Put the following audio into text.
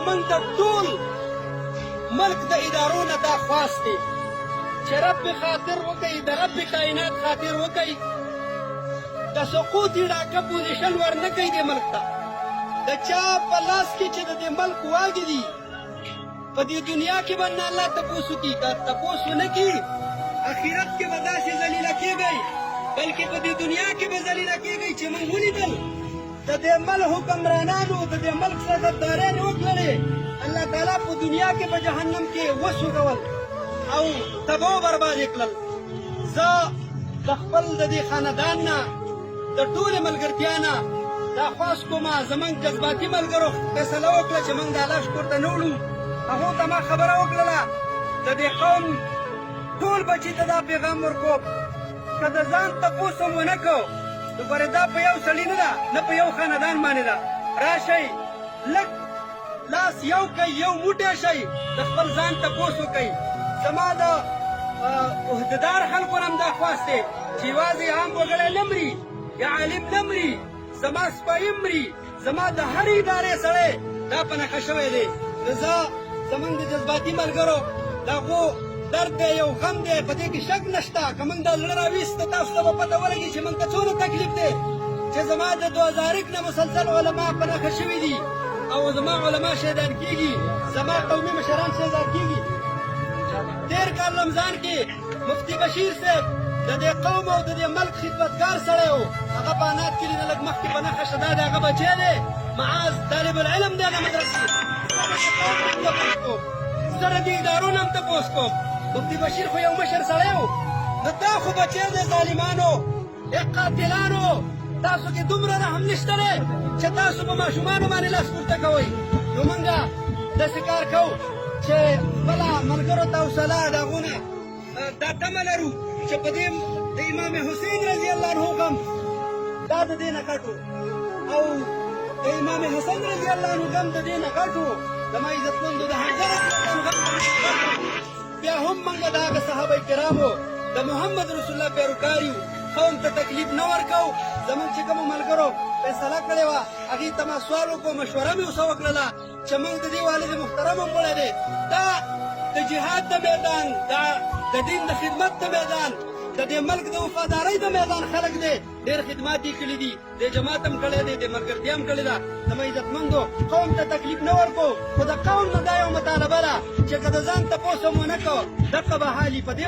زمونږ د ټول ملک د ادارو نه دا خواست دی چې رب خاطر وکړي، د رب کائنات خاطر وکړي، د سقوط ډاکه پوزیشن ورنه کوي دې ملک ته. د چا په لاس کې چې د دې ملک واګې دي په دې دنیا کې به نه الله تپوس وکړي، که تپوس ونه کړي اخرت کې به داسې ذلیله کېږئ، بلکې په دې دنیا کې به ذلیله کېږئ چې موږ ولیدل د دې ملک حکمرانانو د دې ملک سره غدارانې وکړلې، الله تعالی په دنیا کې په جهنم کې وسوځول او تباه و برباد یې کړل. زه د خپل د دې خاندان نه د ټولې ملګرتیا نه دا خواست کومه زموږ جذباتي ملګرو فیصله وکړه چې موږ د الله شکر ته نه وړو. هغو ته ما خبره وکړله د دې قوم ټول بچي ته دا پیغام ورکوم که د ځان تپوس هم ونه کړو نو ګورې دا په یو سړي نه ده نه په یو خاندان باندې ده. راشئ لږ لاس یو کوئ، یو موټی شئ، د خپل ځان تپوس وکئ. زما د عهدهدار خلکو نه هم دا خواست دی چې یوازې عام وګړی نه مري یا عالم نه مري، زما سپایي مري، زما د هرې ادارې سړی دا په نښه شوی دی. نو زه زموږ د جذباتي ملګرو د هغو درد دی، یو غم دی، په دې کې شک نشته. که موږ دا زړه راویسته تاسو ته به پته ولګي چې موږ ته څومره تکلیف دی چې زما د 2001 نه مسلسل علما په نښه شوي دي او زما علما شهیدان کېږي، زما قومي مشران شهیدان کېږي. تېر کال رمضان کې مفتي بشیر صاحب د دې قوم او د دې ملک خدمتګار سړی و، هغه په انات کلي نه لږ مخکې په نښه شه، دا د هغه بچی دی، معاذ طالب العلم دی هغه مدرسې. زه د دې ادارو نه هم تپوس کوم، مفتي بشیر خو یو مشر سړی و، نو دا خو بچی دی ظالمانو، قاتلانو، تاسو کې دومره رحم نشته دی چې تاسو په ماشومانو باندې لاس پورته کوئ. نو موږ داسې کار کوو چې خپله ملګرو ته حوصله د هغو نه دا تمه لرو چې په دې د امام حسین رضی الله عنه غم دا د دې نه غټ او د امام حسن رضی الله عنه غم د دې نه غټ و، زما عزتمندو د حنظله بیا هم موږ د هغه صحابه کرامو د محمد رسول الله پیروکار یو، قوم ته تکلیف نه ورکوو. زموږ چې کومو ملګرو فیصله کړې وه هغې ته ما سوال وکړو، مشوره مې ورسره وکړله چې موږ د دې والد محترم هم وړی دی، دا د جهاد د میدان، دا د دین د خدمت د میدان، د دې ملک د وفادارۍ د میدان خلک دی، ډېر خدمات یې کړي دي، د جماعت هم کړی دی، د ملګرتیا هم کړې ده. زما عزتمندو قوم ته تکلیف نه ورکړو، خو د قوم نه دا یو مطالبه ده چې که د ځان تپوس هم ونه کړو دغه به حال په دې